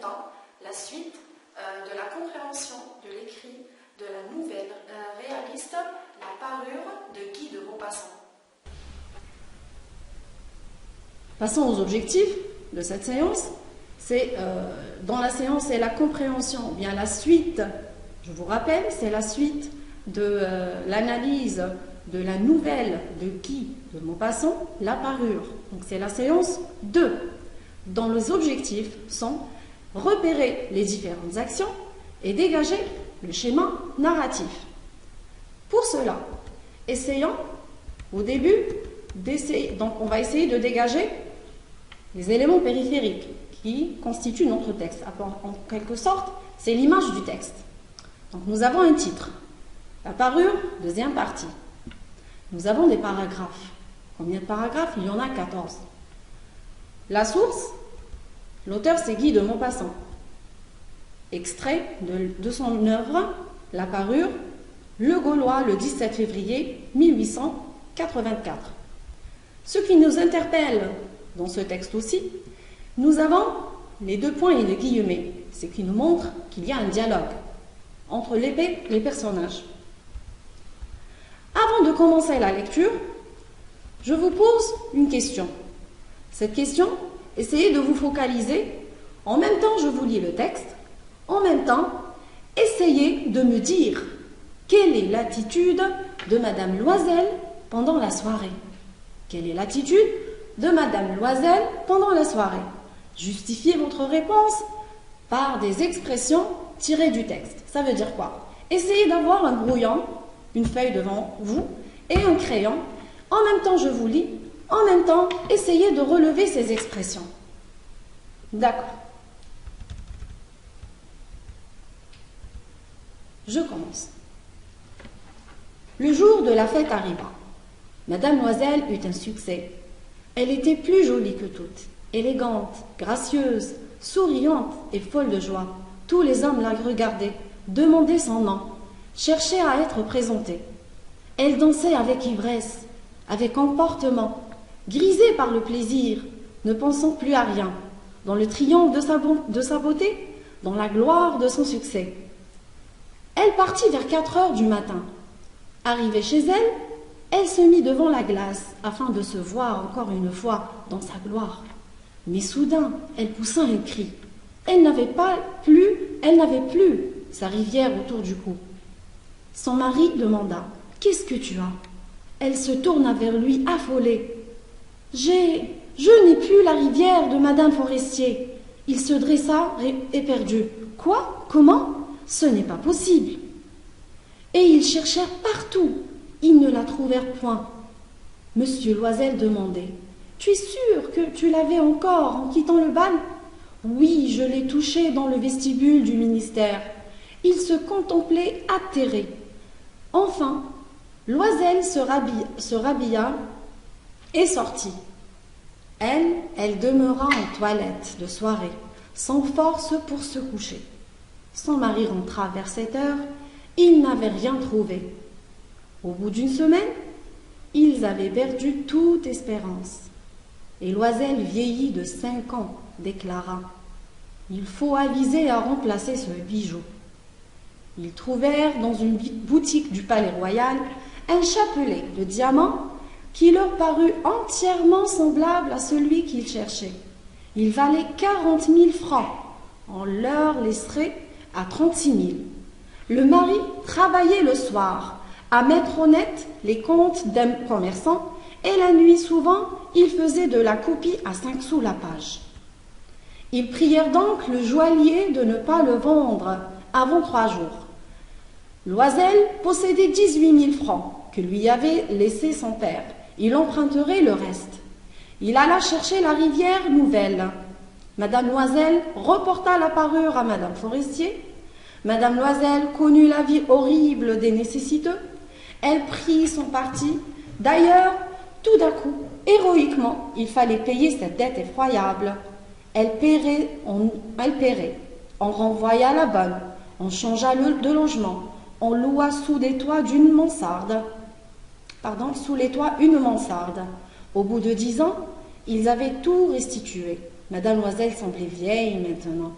temps la suite de la compréhension de l'écrit de la nouvelle réaliste La Parure de Guy de Maupassant. Passons aux objectifs de cette séance. Dans la séance, c'est la compréhension, bien la suite, je vous rappelle, c'est la suite de l'analyse de la nouvelle de Guy de Maupassant, La Parure. Donc c'est la séance 2, dont les objectifs sont repérer les différentes actions et dégager le schéma narratif. Pour cela, essayons au début d'essayer, donc on va essayer de dégager les éléments périphériques qui constituent notre texte. En quelque sorte, c'est l'image du texte. Donc nous avons un titre, La Parure, deuxième partie. Nous avons des paragraphes. Combien de paragraphes? Il y en a 14. La source, l'auteur c'est Guy de Maupassant. Extrait de son œuvre, La Parure, Le Gaulois, le 17 février 1884. Ce qui nous interpelle dans ce texte aussi, nous avons les deux points et les guillemets, ce qui nous montre qu'il y a un dialogue entre les personnages. Avant de commencer la lecture, je vous pose une question. Cette question, essayez de vous focaliser. En même temps, je vous lis le texte. En même temps, essayez de me dire quelle est l'attitude de Madame Loisel pendant la soirée. Quelle est l'attitude de Madame Loisel pendant la soirée? Justifiez votre réponse par des expressions tirées du texte. Ça veut dire quoi? Essayez d'avoir un brouillon, une feuille devant vous et un crayon. En même temps, je vous lis. En même temps, essayez de relever ces expressions. D'accord. Je commence. Le jour de la fête arriva. Madame Loisel eut un succès. Elle était plus jolie que toutes, élégante, gracieuse, souriante et folle de joie. Tous les hommes la regardaient, demandaient son nom, cherchaient à être présentée. Elle dansait avec ivresse, avec emportement, grisée par le plaisir, ne pensant plus à rien, dans le triomphe de sa beauté, dans la gloire de son succès. Elle partit vers 4 heures du matin. Arrivée chez elle, elle se mit devant la glace afin de se voir encore une fois dans sa gloire. Mais soudain, elle poussa un cri. Elle n'avait plus sa rivière autour du cou. Son mari demanda « Qu'est-ce que tu as ?» Elle se tourna vers lui affolée. « Je n'ai plus la rivière de Madame Forestier. » Il se dressa éperdu. « Quoi? Comment? Ce n'est pas possible. » Et ils cherchèrent partout. Ils ne la trouvèrent point. Monsieur Loisel demandait « Tu es sûr que tu l'avais encore en quittant le bal ?»« Oui, je l'ai touchée dans le vestibule du ministère. » Il se contemplait atterré. Enfin, Loisel se rhabilla et sortit. Elle demeura en toilette de soirée, sans force pour se coucher. Son mari rentra vers 7 heures. Il n'avait rien trouvé. Au bout d'une semaine, ils avaient perdu toute espérance. Et Loisel, vieilli de 5 ans, déclara « Il faut aviser à remplacer ce bijou. » Ils trouvèrent dans une boutique du Palais Royal un chapelet de diamants qui leur parut entièrement semblable à celui qu'ils cherchaient. Il valait 40 000 francs. On leur laisserait à 36 000. Le mari travaillait le soir à mettre au net les comptes d'un commerçant et la nuit souvent il faisait de la copie à 5 sous la page. Ils prièrent donc le joaillier de ne pas le vendre avant 3 jours. Loisel possédait 18 000 francs que lui avait laissé son père. Il emprunterait le reste. Il alla chercher la rivière nouvelle. Madame Loisel reporta la parure à Madame Forestier. Madame Loisel connut la vie horrible des nécessiteux. Elle prit son parti. D'ailleurs, tout d'un coup, héroïquement, il fallait payer cette dette effroyable. Elle paierait. On renvoya la bonne. On changea de logement. On loua sous les toits une mansarde. Au bout de 10 ans, ils avaient tout restitué. Madame Loisel semblait vieille maintenant.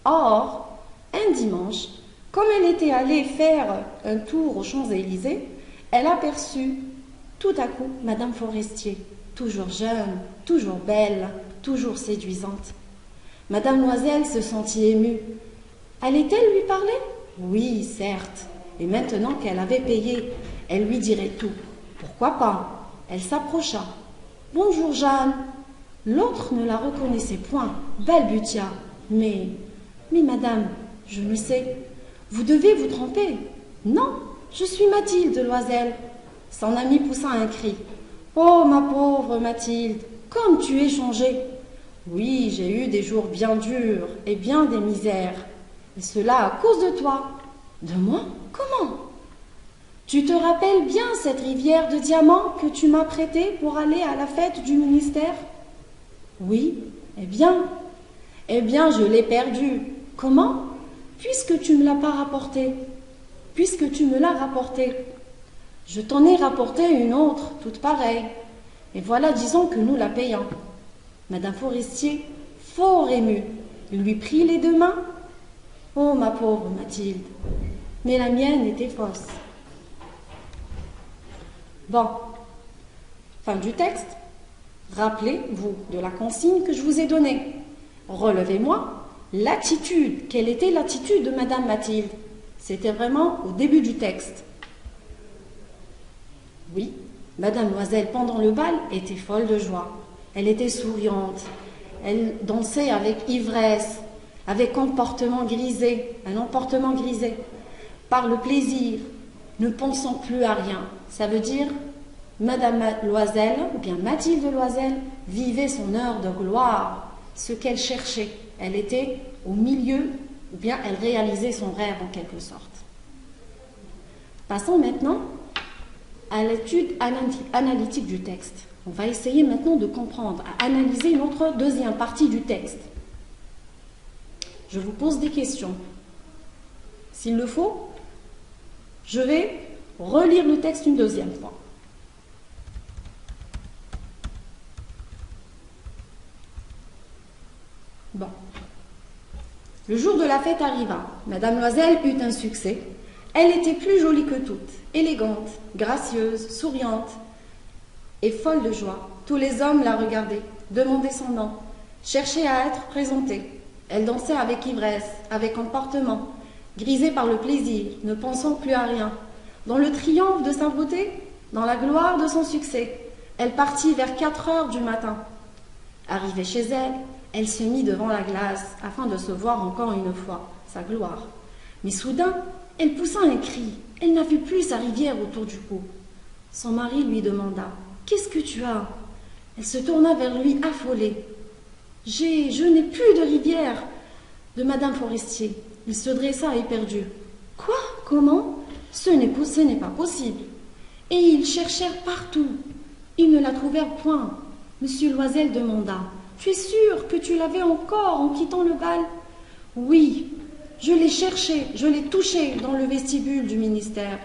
Or, un dimanche, comme elle était allée faire un tour aux Champs-Élysées, elle aperçut tout à coup Madame Forestier, toujours jeune, toujours belle, toujours séduisante. Madame Loisel se sentit émue. Allait-elle lui parler? Oui, certes. Et maintenant qu'elle avait payé, elle lui dirait tout. Pourquoi pas? Elle s'approcha. Bonjour Jeanne. L'autre ne la reconnaissait point, balbutia. Mais madame, je ne sais. Vous devez vous tromper. Non, je suis Mathilde Loisel. Son amie poussa un cri. Oh, ma pauvre Mathilde, comme tu es changée. Oui, j'ai eu des jours bien durs et bien des misères. Et cela à cause de toi. De moi? Comment? Tu te rappelles bien cette rivière de diamants que tu m'as prêtée pour aller à la fête du ministère? Oui, eh bien, je l'ai perdue. Comment? Puisque tu me l'as pas rapportée. Puisque tu me l'as rapportée. Je t'en ai rapporté une autre, toute pareille. Et voilà, disons que nous la payons. Madame Forestier, fort émue, lui prit les deux mains. Oh, ma pauvre Mathilde, mais la mienne était fausse. Bon, fin du texte. Rappelez-vous de la consigne que je vous ai donnée. Relevez-moi l'attitude. Quelle était l'attitude de Madame Mathilde? C'était vraiment au début du texte. Oui, Madame Loisel, pendant le bal, était folle de joie. Elle était souriante. Elle dansait avec ivresse, avec un emportement grisé, par le plaisir, ne pensant plus à rien. Ça veut dire, Madame Loisel, ou bien Mathilde Loisel, vivait son heure de gloire, ce qu'elle cherchait. Elle était au milieu, ou bien elle réalisait son rêve en quelque sorte. Passons maintenant à l'étude analytique du texte. On va essayer maintenant de comprendre, à analyser notre deuxième partie du texte. Je vous pose des questions. S'il le faut, je vais relire le texte une deuxième fois. Bon. Le jour de la fête arriva. Madame Loisel eut un succès. Elle était plus jolie que toutes, élégante, gracieuse, souriante et folle de joie. Tous les hommes la regardaient, demandaient son nom, cherchaient à être présentée. Elle dansait avec ivresse, avec emportement, grisée par le plaisir, ne pensant plus à rien. Dans le triomphe de sa beauté, dans la gloire de son succès, elle partit vers 4 heures du matin. Arrivée chez elle, elle se mit devant la glace afin de se voir encore une fois, sa gloire. Mais soudain, elle poussa un cri. Elle n'a vu plus sa rivière autour du cou. Son mari lui demanda « Qu'est-ce que tu as ?» Elle se tourna vers lui affolée. « Je n'ai plus de rivière !» de Madame Forestier. Il se dressa éperdu. « Quoi? Comment? Ce n'est pas possible. » Et ils cherchèrent partout. Ils ne la trouvèrent point. Monsieur Loisel demanda « Tu es sûr que tu l'avais encore en quittant le bal ?»« Oui, je l'ai cherché, je l'ai touché dans le vestibule du ministère. »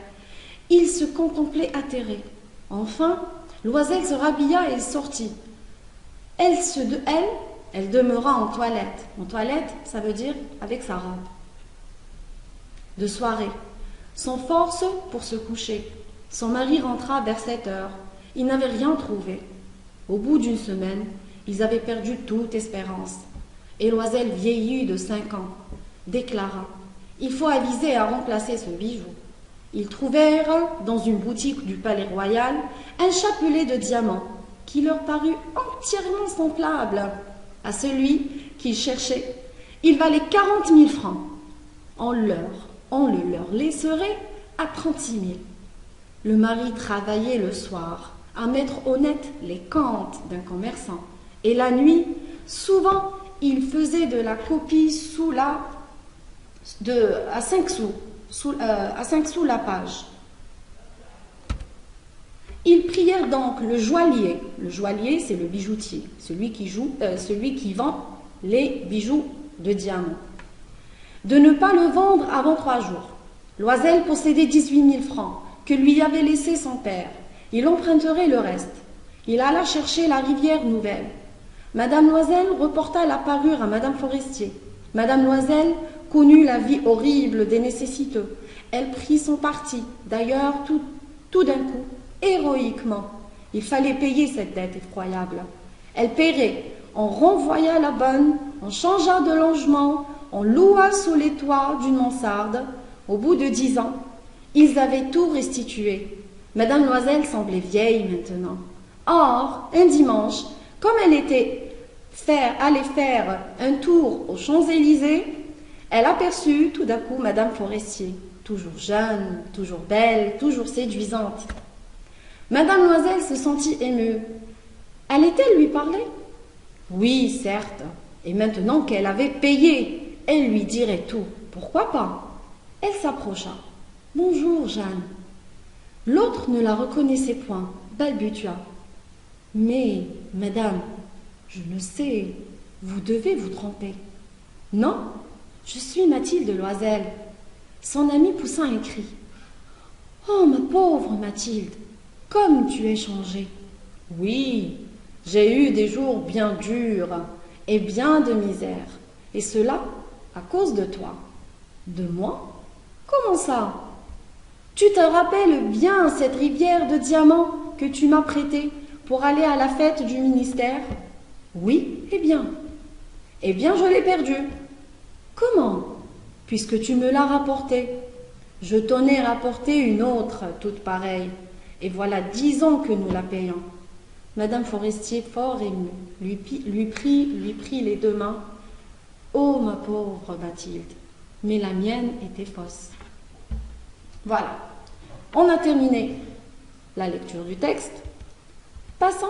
Il se contemplait atterré. Enfin, Loisel se rhabilla et sortit. Elle demeura en toilette. En toilette, ça veut dire avec sa robe de soirée, sans force pour se coucher. Son mari rentra vers 7 heures. Il n'avait rien trouvé. Au bout d'une semaine, ils avaient perdu toute espérance. Et Loisel, vieilli de 5 ans, déclara « Il faut aviser à remplacer ce bijou. » Ils trouvèrent dans une boutique du Palais Royal un chapelet de diamants qui leur parut entièrement semblable à celui qu'ils cherchaient. Il valait 40 000 francs. On le leur laisserait à 36 000. Le mari travaillait le soir à mettre au net les comptes d'un commerçant. Et la nuit, souvent, il faisait de la copie à 5 sous la page. Ils prièrent donc le joaillier. Le joaillier, c'est le bijoutier, celui qui vend les bijoux de diamant, de ne pas le vendre avant 3 jours. Loisel possédait 18 000 francs que lui avait laissé son père. Il emprunterait le reste. Il alla chercher la rivière nouvelle. Madame Loisel reporta la parure à Madame Forestier. Madame Loisel connut la vie horrible des nécessiteux. Elle prit son parti, d'ailleurs tout d'un coup, héroïquement. Il fallait payer cette dette effroyable. Elle paierait. On renvoya la bonne, on changea de logement, on loua sous les toits d'une mansarde. Au bout de 10 ans, ils avaient tout restitué. Madame Loisel semblait vieille maintenant. Or, un dimanche, comme elle allait faire un tour aux Champs-Élysées, elle aperçut tout d'un coup Madame Forestier, toujours jeune, toujours belle, toujours séduisante. Madame Loisel se sentit émue. Allait-elle lui parler? Oui, certes, et maintenant qu'elle avait payé, elle lui dirait tout. Pourquoi pas? Elle s'approcha. Bonjour, Jeanne. L'autre ne la reconnaissait point, balbutia. Mais, madame, je ne sais, vous devez vous tromper. Non, je suis Mathilde Loisel. Son amie poussa un cri. Oh, ma pauvre Mathilde, comme tu es changée. Oui, j'ai eu des jours bien durs et bien de misère, et cela à cause de toi. De moi? Comment ça? Tu te rappelles bien cette rivière de diamants que tu m'as prêtée pour aller à la fête du ministère? Oui, eh bien, je l'ai perdue. Comment? Puisque tu me l'as rapportée. Je t'en ai rapporté une autre, toute pareille, et voilà 10 ans que nous la payons. Madame Forestier, fort émue, lui prit les 2 mains. Oh, ma pauvre Mathilde, mais la mienne était fausse. Voilà, on a terminé la lecture du texte. Passons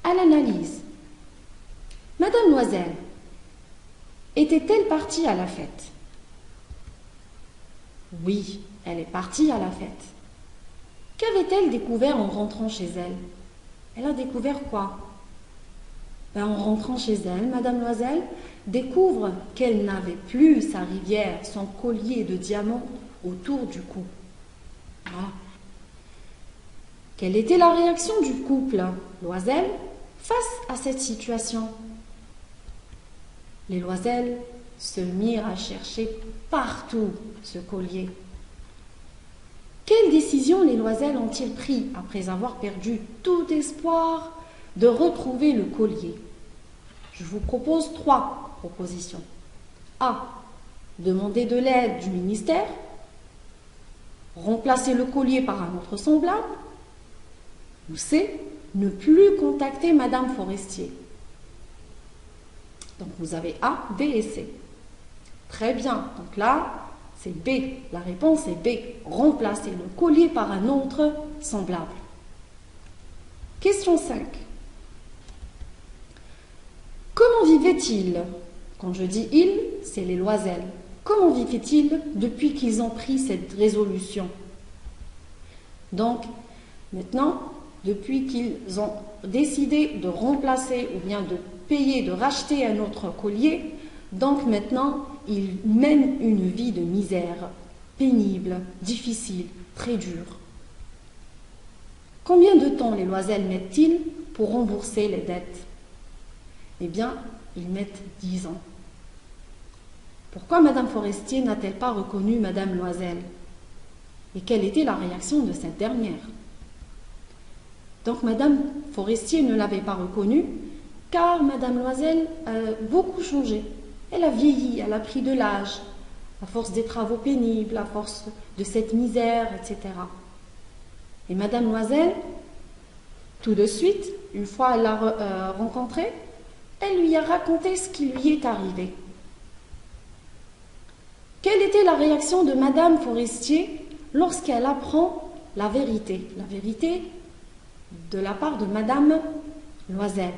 à l'analyse. Madame Loisel était-elle partie à la fête? Oui, elle est partie à la fête. Qu'avait-elle découvert en rentrant chez elle? Elle a découvert quoi? En rentrant chez elle, Madame Loisel découvre qu'elle n'avait plus sa rivière, son collier de diamants autour du cou. Voilà. Quelle était la réaction du couple Loisel face à cette situation? Les Loisel se mirent à chercher partout ce collier. Quelle décision les Loisel ont-ils pris après avoir perdu tout espoir de retrouver le collier? Je vous propose 3 propositions. A. Demander de l'aide du ministère. Remplacer le collier par un autre semblable. Ou C. Ne plus contacter Madame Forestier. Donc vous avez A, B et C. Très bien. Donc là, c'est B. La réponse est B. Remplacer le collier par un autre semblable. Question 5. Comment vivait-il? Quand je dis il, c'est les Loisel. Comment vivait-il depuis qu'ils ont pris cette résolution? Donc, maintenant, depuis qu'ils ont décidé de remplacer ou bien de payer, de racheter un autre collier, donc maintenant, ils mènent une vie de misère, pénible, difficile, très dure. Combien de temps les Loisel mettent-ils pour rembourser les dettes? Eh bien, ils mettent 10 ans. Pourquoi Madame Forestier n'a-t-elle pas reconnu Madame Loisel? Et quelle était la réaction de cette dernière? Donc Madame Forestier ne l'avait pas reconnue car Madame Loisel a beaucoup changé. Elle a vieilli, elle a pris de l'âge, à force des travaux pénibles, à force de cette misère, etc. Et Madame Loisel, tout de suite, une fois elle l'a rencontrée, elle lui a raconté ce qui lui est arrivé. Quelle était la réaction de Madame Forestier lorsqu'elle apprend la vérité de la part de Madame Loisel?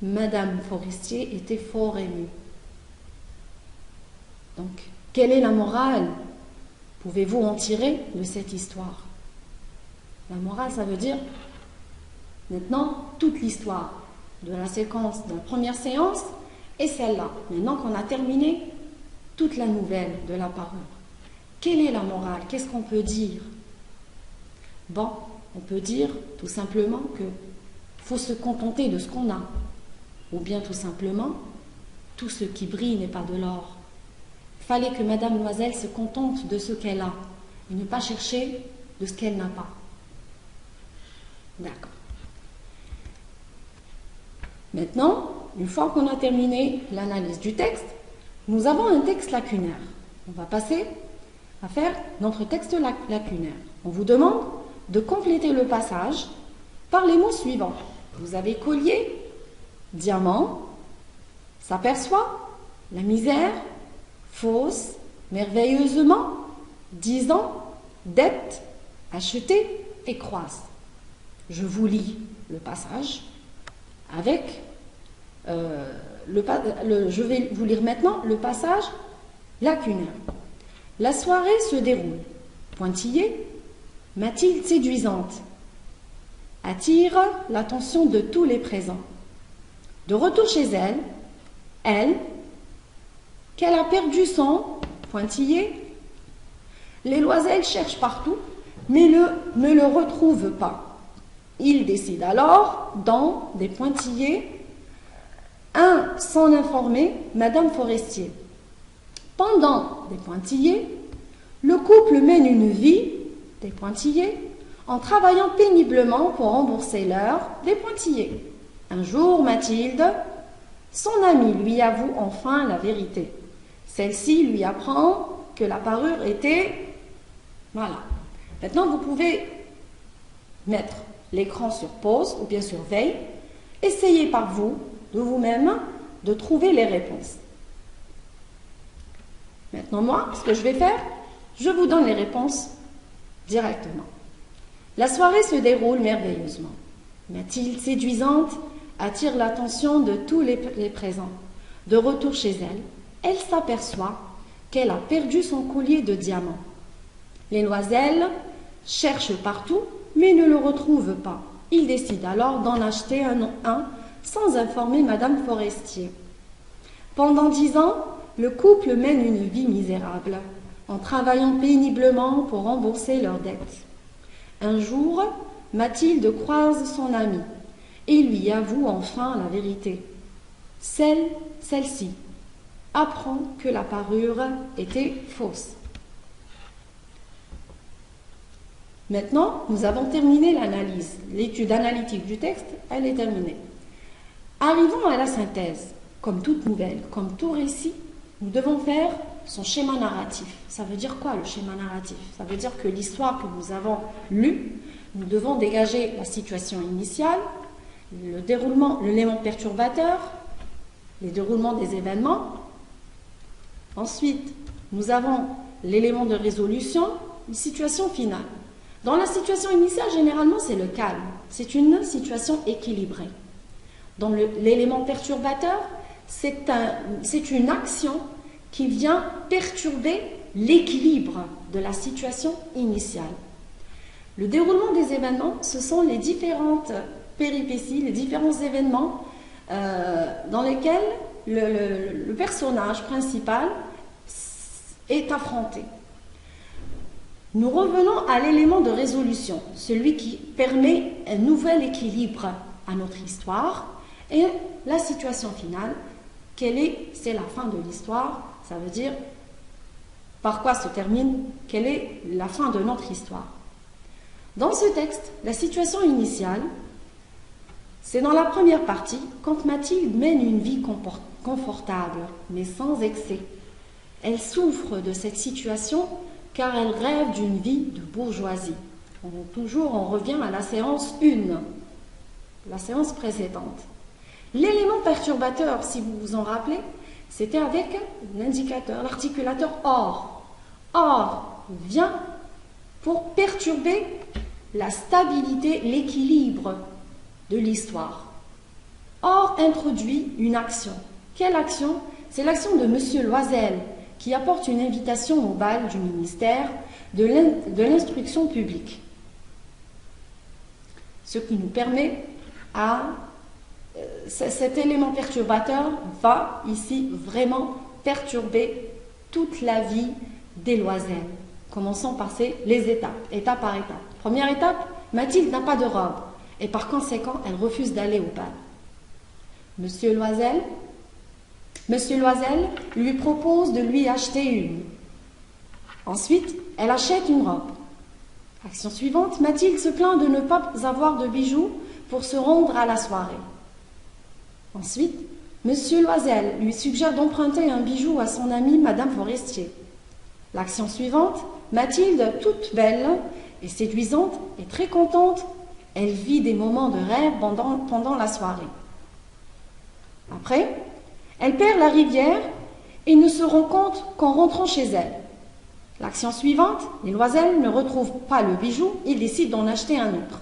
Madame Forestier était fort émue. Donc, quelle est la morale? Pouvez-vous en tirer de cette histoire? La morale, ça veut dire, maintenant, toute l'histoire de la séquence, de la première séance, et celle-là. Maintenant qu'on a terminé toute la nouvelle de la parure. Quelle est la morale? Qu'est-ce qu'on peut dire? Bon, on peut dire tout simplement que faut se contenter de ce qu'on a. Ou bien tout simplement, Tout ce qui brille n'est pas de l'or. Il fallait que Madame Loisel se contente de ce qu'elle a et ne pas chercher de ce qu'elle n'a pas. D'accord. Maintenant, une fois qu'on a terminé l'analyse du texte, nous avons un texte lacunaire. On va passer à faire notre texte lacunaire. On vous demande de compléter le passage par les mots suivants. Vous avez collier, diamant, s'aperçoit, la misère, fausse, merveilleusement, 10 ans, dette, acheter et croise. Je vous lis le passage avec je vais vous lire maintenant le passage lacunaire. La soirée se déroule. Pointillé, Mathilde séduisante attire l'attention de tous les présents. De retour chez elle, qu'elle a perdu son pointillé, les Loisel cherchent partout, mais ne le retrouvent pas. Il décide alors, dans des pointillés, s'en informer Madame Forestier. Pendant des pointillés, le couple mène une vie, des pointillés, en travaillant péniblement pour rembourser l'heure des pointillés. Un jour, Mathilde, son amie lui avoue enfin la vérité. Celle-ci lui apprend que la parure était... Voilà. Maintenant, vous pouvez mettre l'écran sur pause ou bien sur veille. Essayez par vous, de vous-même, de trouver les réponses. Maintenant, moi, ce que je vais faire, je vous donne les réponses directement. La soirée se déroule merveilleusement. Mathilde, séduisante, attire l'attention de tous les présents. De retour chez elle s'aperçoit qu'elle a perdu son collier de diamants. Les Loisel cherchent partout, mais ne le retrouvent pas. Ils décident alors d'en acheter un sans informer Madame Forestier. Pendant 10 ans, le couple mène une vie misérable, en travaillant péniblement pour rembourser leurs dettes. Un jour, Mathilde croise son amie et lui avoue enfin la vérité. Celle-ci apprend que la parure était fausse. Maintenant, nous avons terminé l'analyse. L'étude analytique du texte, elle est terminée. Arrivons à la synthèse. Comme toute nouvelle, comme tout récit, nous devons faire son schéma narratif. Ça veut dire quoi le schéma narratif? Ça veut dire que l'histoire que nous avons lue, nous devons dégager la situation initiale, le déroulement, l'élément perturbateur, les déroulements des événements. Ensuite, nous avons l'élément de résolution, une situation finale. Dans la situation initiale, généralement, c'est le calme. C'est une situation équilibrée. Dans l'élément perturbateur, c'est une action qui vient perturber l'équilibre de la situation initiale. Le déroulement des événements, ce sont les différentes péripéties, les différents événements dans lesquels le personnage principal est affronté. Nous revenons à l'élément de résolution, celui qui permet un nouvel équilibre à notre histoire, et la situation finale, c'est la fin de l'histoire, ça veut dire par quoi se termine, quelle est la fin de notre histoire. Dans ce texte, la situation initiale, c'est dans la première partie, quand Mathilde mène une vie confortable, mais sans excès. Elle souffre de cette situation car elle rêve d'une vie de bourgeoisie. On revient à la séance 1, la séance précédente. L'élément perturbateur, si vous vous en rappelez, c'était avec l'indicateur, l'articulateur OR. OR vient pour perturber la stabilité, l'équilibre de l'histoire. OR introduit une action. Quelle action? C'est l'action de Monsieur Loisel, qui apporte une invitation au bal du ministère de l'instruction publique. Ce qui nous permet cet élément perturbateur va ici vraiment perturber toute la vie des Loisel. Commençons par les étapes, étape par étape. Première étape, Mathilde n'a pas de robe et par conséquent, elle refuse d'aller au bal. Monsieur Loisel Monsieur Loisel lui propose de lui acheter une. Ensuite, elle achète une robe. Action suivante, Mathilde se plaint de ne pas avoir de bijoux pour se rendre à la soirée. Ensuite, Monsieur Loisel lui suggère d'emprunter un bijou à son amie Madame Forestier. L'action suivante, Mathilde, toute belle et séduisante et très contente, elle vit des moments de rêve pendant la soirée. Après, elle perd la rivière et ne se rend compte qu'en rentrant chez elle. L'action suivante, les Loisel ne retrouvent pas le bijou, ils décident d'en acheter un autre.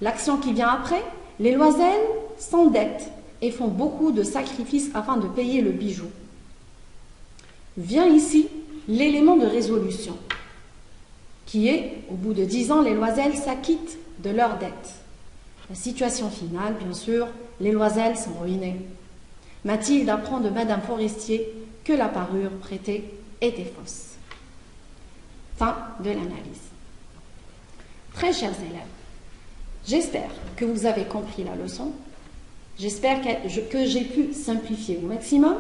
L'action qui vient après, les Loisel s'endettent et font beaucoup de sacrifices afin de payer le bijou. Vient ici l'élément de résolution, qui est, au bout de 10 ans, les Loisel s'acquittent de leurs dettes. La situation finale, bien sûr, les Loisel sont ruinés. Mathilde apprend de Madame Forestier que la parure prêtée était fausse. Fin de l'analyse. Très chers élèves, j'espère que vous avez compris la leçon. J'espère que j'ai pu simplifier au maximum.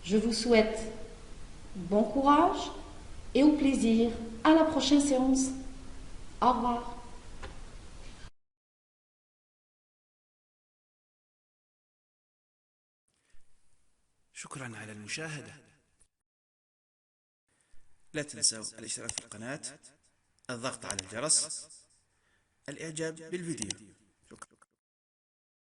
Je vous souhaite bon courage et au plaisir à la prochaine séance. Au revoir. شكرا على المشاهدة. لا تنسوا الاشتراك في القناة، الضغط على الجرس، الإعجاب بالفيديو.